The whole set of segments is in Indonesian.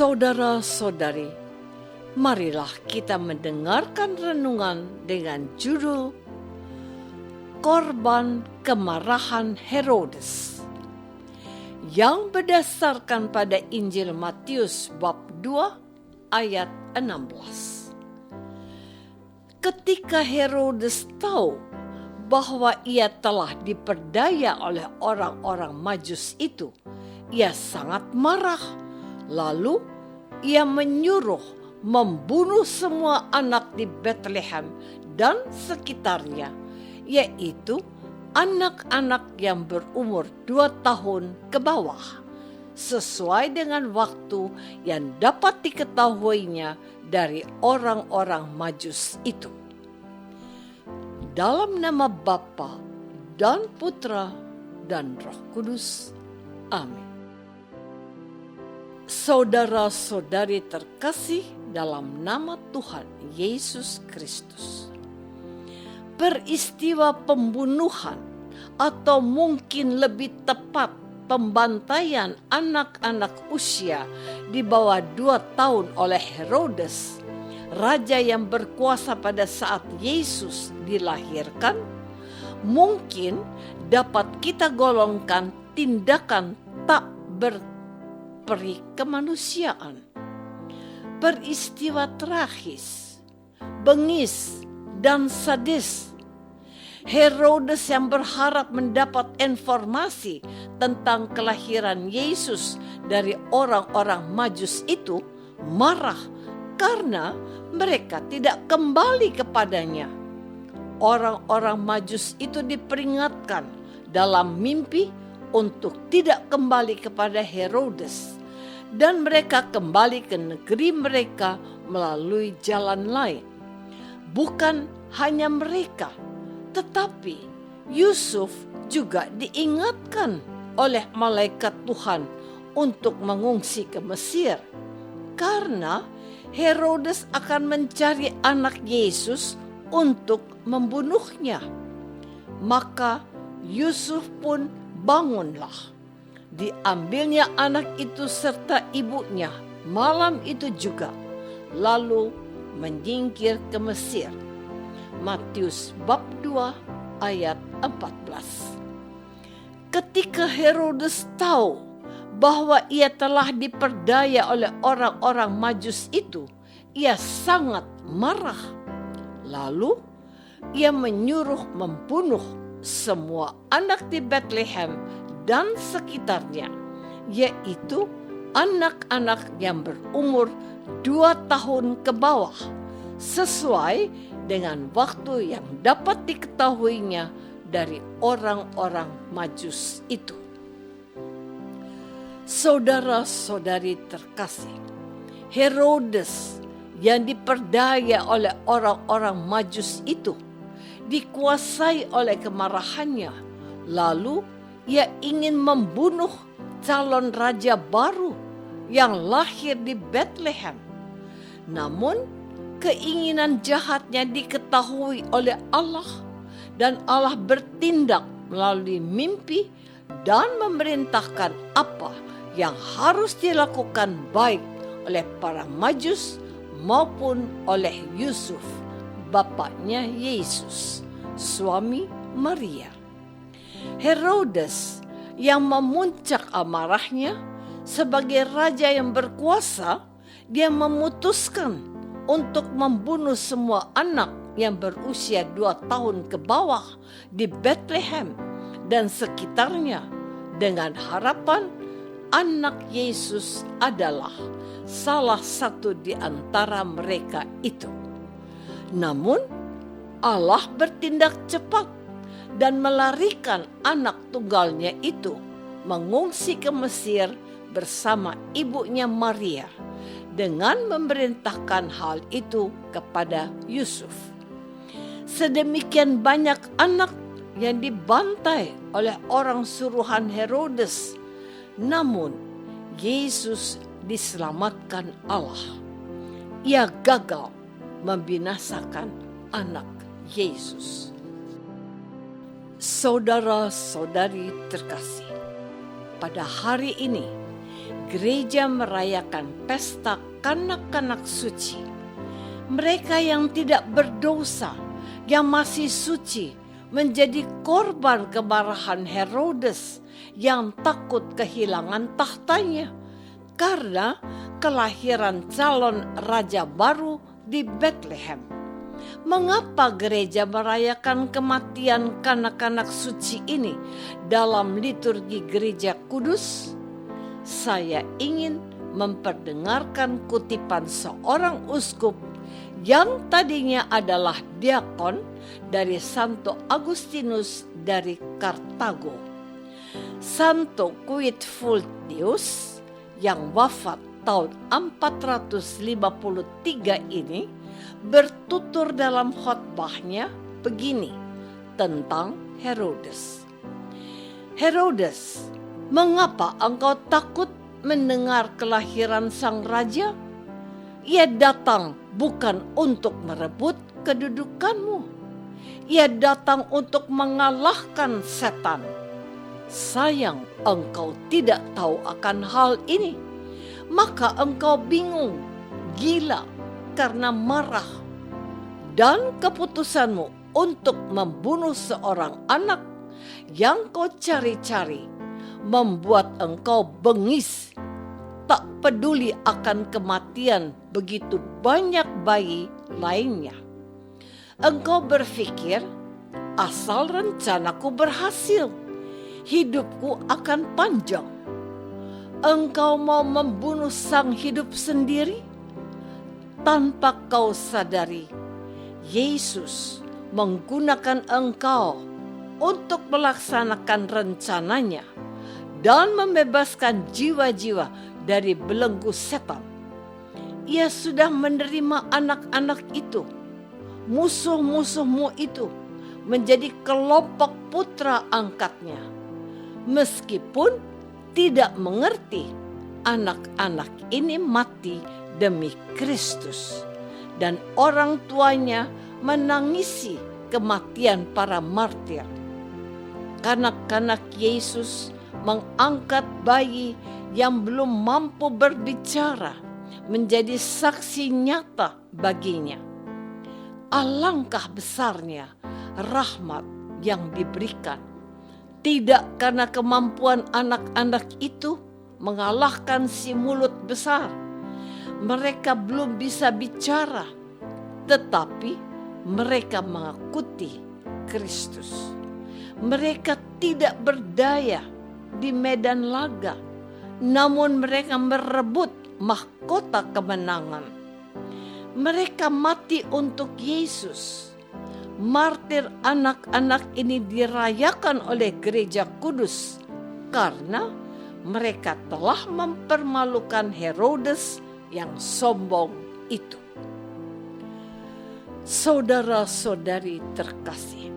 Saudara-saudari, marilah kita mendengarkan renungan dengan judul Korban Kemarahan Herodes yang berdasarkan pada Injil Matius bab 2 ayat 16. Ketika Herodes tahu bahwa ia telah diperdaya oleh orang-orang Majus itu, ia sangat marah. Lalu ia menyuruh membunuh semua anak di Bethlehem dan sekitarnya, yaitu anak-anak yang berumur 2 tahun ke bawah, sesuai dengan waktu yang dapat diketahuinya dari orang-orang Majus itu. Dalam nama Bapa dan Putra dan Roh Kudus. Amin. Saudara-saudari terkasih dalam nama Tuhan Yesus Kristus. Peristiwa pembunuhan atau mungkin lebih tepat pembantaian anak-anak usia di bawah 2 tahun oleh Herodes, raja yang berkuasa pada saat Yesus dilahirkan, mungkin dapat kita golongkan tindakan tak berperi kemanusiaan. Peristiwa tragis, bengis, dan sadis. Herodes yang berharap mendapat informasi tentang kelahiran Yesus dari orang-orang Majus itu marah karena mereka tidak kembali kepadanya. Orang-orang Majus itu diperingatkan dalam mimpi untuk tidak kembali kepada Herodes, dan mereka kembali ke negeri mereka melalui jalan lain. Bukan hanya mereka, tetapi Yusuf juga diingatkan oleh malaikat Tuhan untuk mengungsi ke Mesir, karena Herodes akan mencari anak Yesus untuk membunuhnya. Maka Yusuf pun bangunlah. Diambilnya anak itu serta ibunya malam itu juga, lalu menyingkir ke Mesir. Matius bab 2 ayat 14. Ketika Herodes tahu bahwa ia telah diperdaya oleh orang-orang Majus itu, ia sangat marah. Lalu ia menyuruh membunuh semua anak di Bethlehem dan sekitarnya, yaitu anak-anak yang berumur 2 tahun ke bawah, sesuai dengan waktu yang dapat diketahuinya dari orang-orang Majus itu. Saudara-saudari terkasih, Herodes yang diperdaya oleh orang-orang Majus itu dikuasai oleh kemarahannya. Lalu ia ingin membunuh calon raja baru yang lahir di Bethlehem. Namun keinginan jahatnya diketahui oleh Allah, dan Allah bertindak melalui mimpi dan memerintahkan apa yang harus dilakukan baik oleh para Majus maupun oleh Yusuf, bapaknya Yesus, suami Maria. Herodes yang memuncak amarahnya sebagai raja yang berkuasa, dia memutuskan untuk membunuh semua anak yang berusia 2 tahun ke bawah di Bethlehem dan sekitarnya, dengan harapan anak Yesus adalah salah satu di antara mereka itu. Namun Allah bertindak cepat dan melarikan anak tunggalnya itu mengungsi ke Mesir bersama ibunya Maria, dengan memerintahkan hal itu kepada Yusuf. Sedemikian banyak anak yang dibantai oleh orang suruhan Herodes, namun Yesus diselamatkan Allah. Ia gagal membinasakan anak Yesus. Saudara-saudari terkasih, pada hari ini gereja merayakan pesta kanak-kanak suci. Mereka yang tidak berdosa, yang masih suci, menjadi korban kemarahan Herodes yang takut kehilangan tahtanya karena kelahiran calon raja baru di Bethlehem. Mengapa gereja merayakan kematian kanak-kanak suci ini dalam liturgi gereja kudus? Saya ingin memperdengarkan kutipan seorang uskup yang tadinya adalah diakon dari Santo Agustinus dari Kartago. Santo Cuitfultius yang wafat tahun 453 ini bertutur dalam khotbahnya begini tentang Herodes. Herodes, mengapa engkau takut mendengar kelahiran sang raja? Ia datang bukan untuk merebut kedudukanmu. Ia datang untuk mengalahkan setan. Sayang engkau tidak tahu akan hal ini. Maka engkau bingung, gila karena marah. Dan keputusanmu untuk membunuh seorang anak yang kau cari-cari membuat engkau bengis, tak peduli akan kematian begitu banyak bayi lainnya. Engkau berpikir, asal rencanaku berhasil, hidupku akan panjang. Engkau mau membunuh sang hidup sendiri? Tanpa kau sadari, Yesus menggunakan engkau untuk melaksanakan rencananya dan membebaskan jiwa-jiwa dari belenggu setan. Ia sudah menerima anak-anak itu, musuh-musuhmu itu, menjadi kelompok putra angkatnya. Meskipun tidak mengerti, anak-anak ini mati demi Kristus, dan orang tuanya menangisi kematian para martir. Kanak-kanak Yesus mengangkat bayi yang belum mampu berbicara menjadi saksi nyata baginya. Alangkah besarnya rahmat yang diberikan, tidak karena kemampuan anak-anak itu mengalahkan si mulut besar. Mereka belum bisa bicara, tetapi mereka mengikuti Kristus. Mereka tidak berdaya di medan laga, namun mereka merebut mahkota kemenangan. Mereka mati untuk Yesus. Martir anak-anak ini dirayakan oleh gereja kudus karena mereka telah mempermalukan Herodes yang sombong itu. Saudara-saudari terkasih,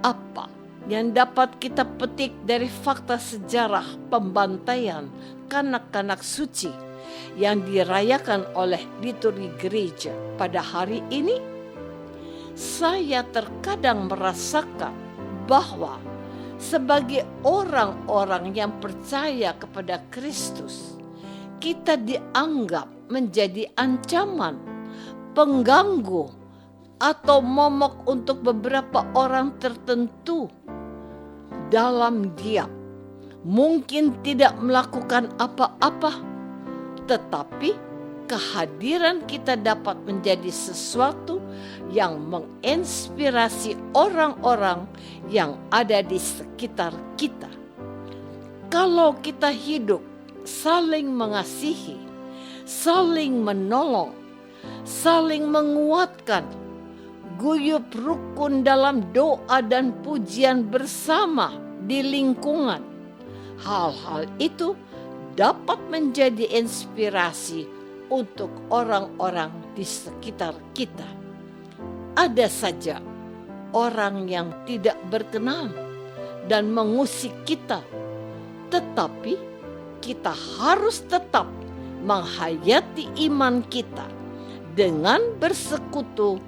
apa yang dapat kita petik dari fakta sejarah pembantaian kanak-kanak suci yang dirayakan oleh liturgi gereja pada hari ini? Saya terkadang merasakan bahwa sebagai orang-orang yang percaya kepada Kristus, kita dianggap menjadi ancaman, pengganggu, atau momok untuk beberapa orang tertentu. Dalam diam, mungkin tidak melakukan apa-apa, tetapi kehadiran kita dapat menjadi sesuatu yang menginspirasi orang-orang yang ada di sekitar kita. Kalau kita hidup saling mengasihi, saling menolong, saling menguatkan, guyup rukun dalam doa dan pujian bersama di lingkungan, hal-hal itu dapat menjadi inspirasi untuk orang-orang di sekitar kita. Ada saja orang yang tidak berkenan dan mengusik kita, tetapi kita harus tetap menghayati iman kita dengan bersekutu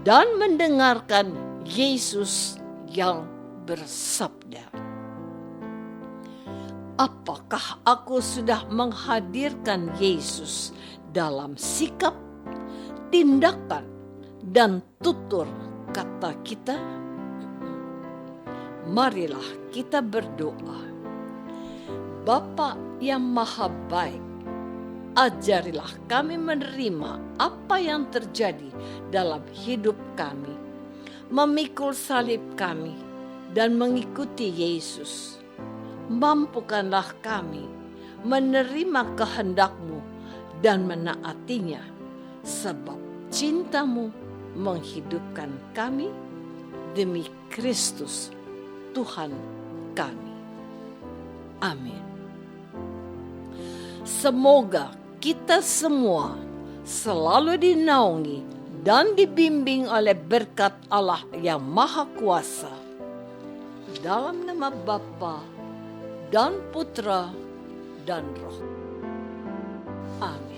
dan mendengarkan Yesus yang bersabda, Apakah aku sudah menghadirkan Yesus dalam sikap, tindakan, dan tutur kata kita? Marilah kita berdoa. Bapa yang Maha Baik, ajarilah kami menerima apa yang terjadi dalam hidup kami, memikul salib kami, dan mengikuti Yesus. Mampukanlah kami menerima kehendak-Mu dan menaatinya, sebab cinta-Mu menghidupkan kami demi Kristus Tuhan kami. Amin. Semoga kita semua selalu dinaungi dan dibimbing oleh berkat Allah yang Maha Kuasa. Dalam nama Bapa dan Putra dan Roh. Amin.